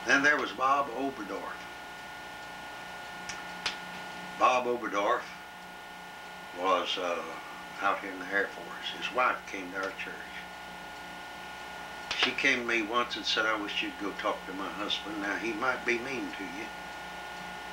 Then there was Bob Oberdorf. Bob Oberdorf was out here in the Air Force. His wife came to our church. She came to me once and said, I wish you'd go talk to my husband. Now, he might be mean to you.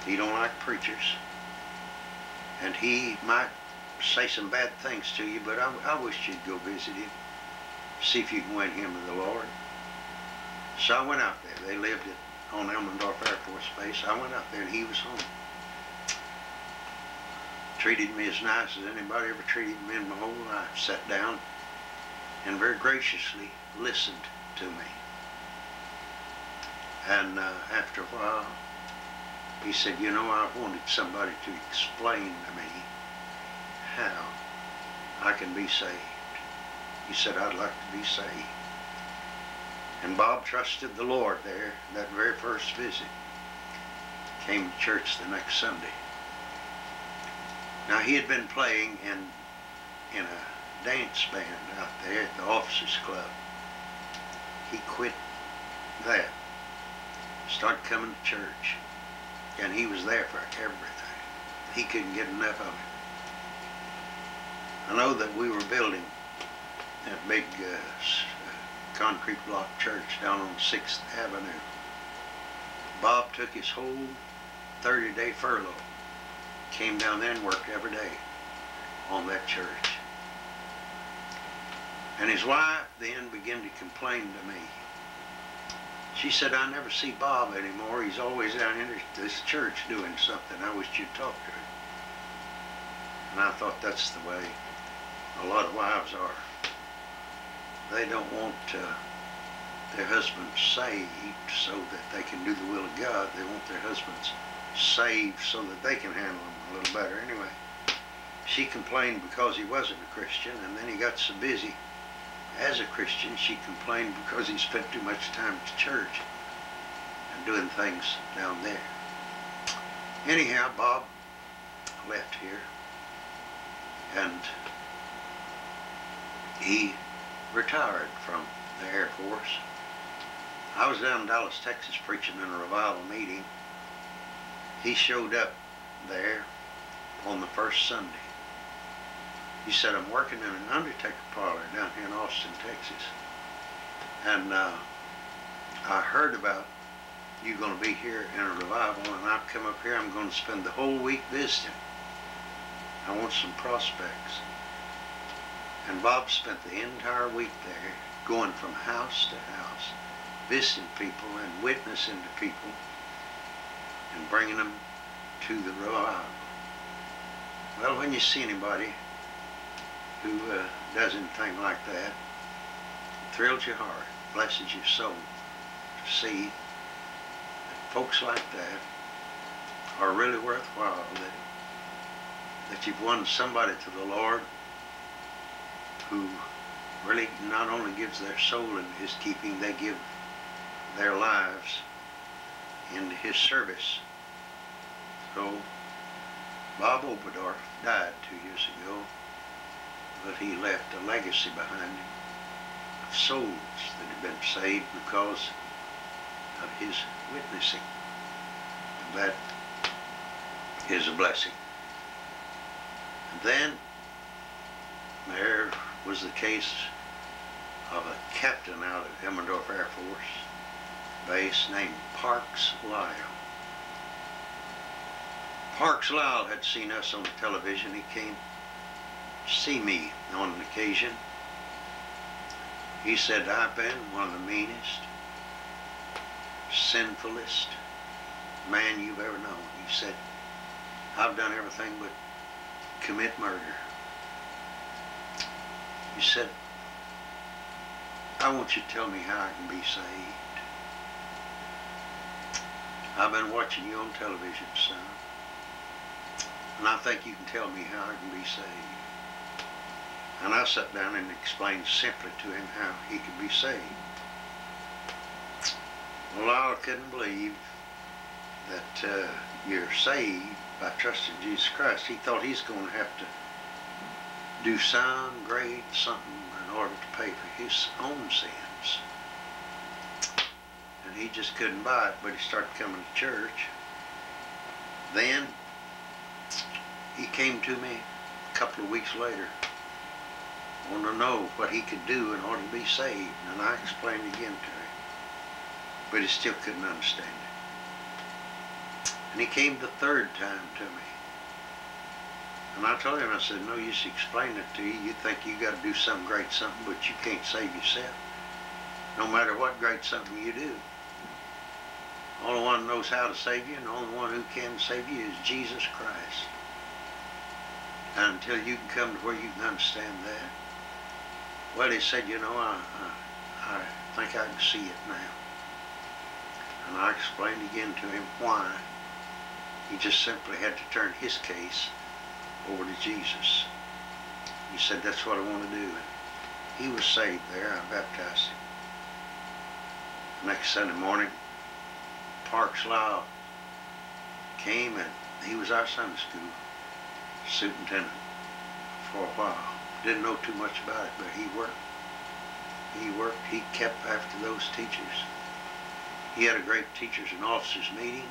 He don't like preachers. And he might say some bad things to you, but I wish you'd go visit him. See if you can win him to the Lord. So I went out there. They lived on Elmendorf Air Force Base. I went out there and he was home. Treated me as nice as anybody ever treated me in my whole life. Sat down and very graciously listened to me. And after a while, he said, you know, I wanted somebody to explain to me how I can be saved. He said, I'd like to be saved. And Bob trusted the Lord there that very first visit. Came to church the next Sunday. Now, he had been playing in a dance band out there at the Officers Club. He quit that, started coming to church, and he was there for everything. He couldn't get enough of it. I know that we were building that big concrete block church down on 6th Avenue. Bob took his whole 30-day furlough, came down there and worked every day on that church. And his wife then began to complain to me. She said, I never see Bob anymore. He's always down here at this church doing something. I wish you'd talk to him. And I thought that's the way a lot of wives are. They don't want their husbands saved so that they can do the will of God. They want their husbands saved so that they can handle them a little better. Anyway, she complained because he wasn't a Christian, and then he got so busy as a Christian, she complained because he spent too much time at church and doing things down there. Anyhow, Bob left here, and he retired from the Air Force. I was down in Dallas, Texas, preaching in a revival meeting. He showed up there on the first Sunday. He said, I'm working in an undertaker parlor down here in Austin, Texas. And I heard about you going to be here in a revival, and I've come up here. I'm going to spend the whole week visiting. I want some prospects. And Bob spent the entire week there, going from house to house, visiting people and witnessing to people and bringing them to the revival. Well, when you see anybody who does anything like that, it thrills your heart, blesses your soul to see that folks like that are really worthwhile, that you've won somebody to the Lord who really not only gives their soul in his keeping, they give their lives into his service. So Bob Oberdorf died 2 years ago, but he left a legacy behind him of souls that had been saved because of his witnessing. And that is a blessing. And then there was the case of a captain out at Elmendorf Air Force Base named Parks Lyle. Parks Lyle had seen us on television. He came to see me on an occasion. He said, I've been one of the meanest, sinfulest man you've ever known. He said, I've done everything but commit murder. He said, I want you to tell me how I can be saved. I've been watching you on television, son, and I think you can tell me how I can be saved. And I sat down and explained simply to him how he could be saved. Well, I couldn't believe that you're saved by trusting Jesus Christ. He thought he's going to have to do some great something in order to pay for his own sins. and he just couldn't buy it, but he started coming to church. Then he came to me a couple of weeks later, wanted to know what he could do in order to be saved, and I explained again to him, but he still couldn't understand it. And he came the third time to me, and I told him, I said, no use explaining it to you. You think you got to do some great something, but you can't save yourself, no matter what great something you do. The only one who knows how to save you, and the only one who can save you is Jesus Christ. And until you can come to where you can understand that, well, he said, you know, I think I can see it now. And I explained again to him why. He just simply had to turn his case over to Jesus. He said, that's what I want to do. And he was saved there. I baptized him. Next Sunday morning, Parks Lyle came, and he was our Sunday school superintendent for a while. Didn't know too much about it, but he worked. He kept after those teachers. He had a great teachers and officers meeting.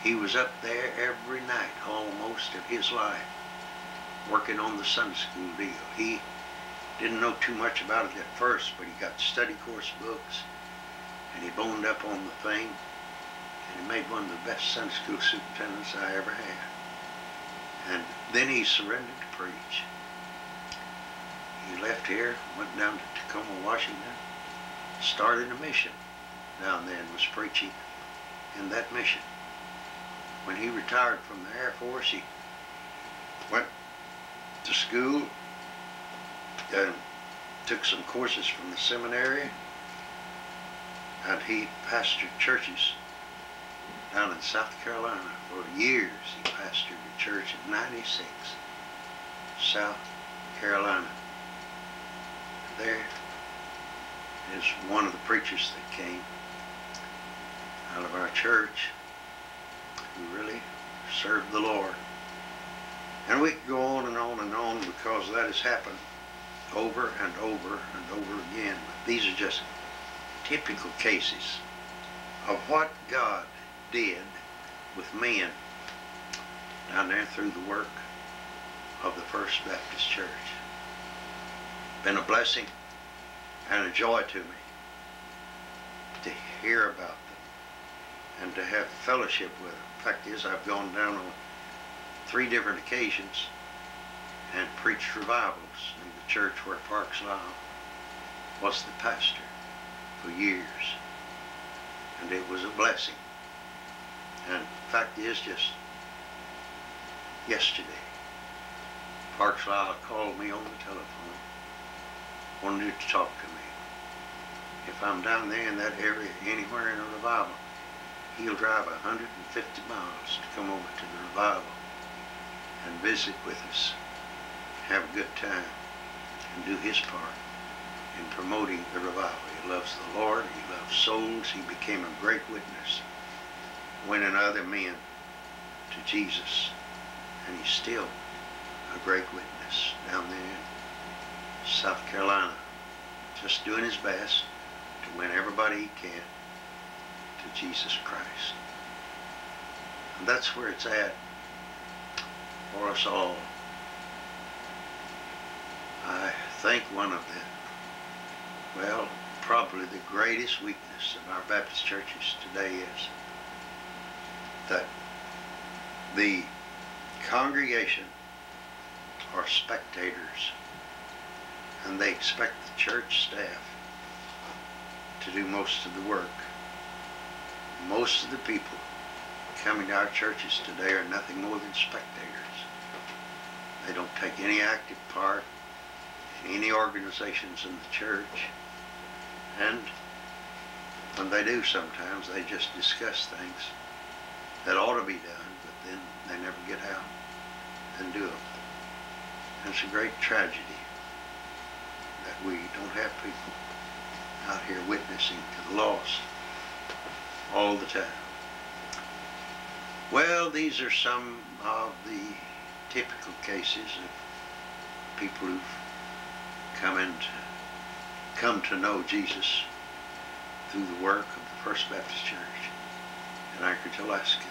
He was up there every night, almost of his life, working on the Sunday school deal. He didn't know too much about it at first, but he got study course books, and he boned up on the thing, and he made one of the best Sunday school superintendents I ever had. And then he surrendered to preach. He left here, went down to Tacoma, Washington, started a mission down there and was preaching in that mission. When he retired from the Air Force, he went to school and took some courses from the seminary, and he pastored churches down in South Carolina. For years he pastored a church in 96, South Carolina. There is one of the preachers that came out of our church who really served the Lord. And we could go on and on and on, because that has happened over and over and over again. But these are just typical cases of what God did with men down there through the work of the First Baptist Church. Been a blessing and a joy to me to hear about them and to have fellowship with them. The fact is, I've gone down on 3 different occasions and preached revivals in the church where Parks Lyle was the pastor for years, and it was a blessing. And the fact is, just yesterday, Parks Lyle called me on the telephone, wanted to talk to me. If I'm down there in that area anywhere in a revival, he'll drive 150 miles to come over to the revival and visit with us, have a good time, and do his part in promoting the revival. He loves the Lord, he loves souls. He became a great witness, winning other men to Jesus, and he's still a great witness down there in South Carolina, just doing his best to win everybody he can to Jesus Christ. And that's where it's at for us all. I think one of the, well, probably the greatest weakness of our Baptist churches today is that the congregation are spectators, and they expect the church staff to do most of the work. Most of the people coming to our churches today are nothing more than spectators. They don't take any active part in any organizations in the church, and when they do, sometimes they just discuss things that ought to be done, but then they never get out and do them. And it's a great tragedy that we don't have people out here witnessing to the lost all the time. Well, these are some of the typical cases of people who've come to know Jesus through the work of the First Baptist Church in Anchorage, Alaska.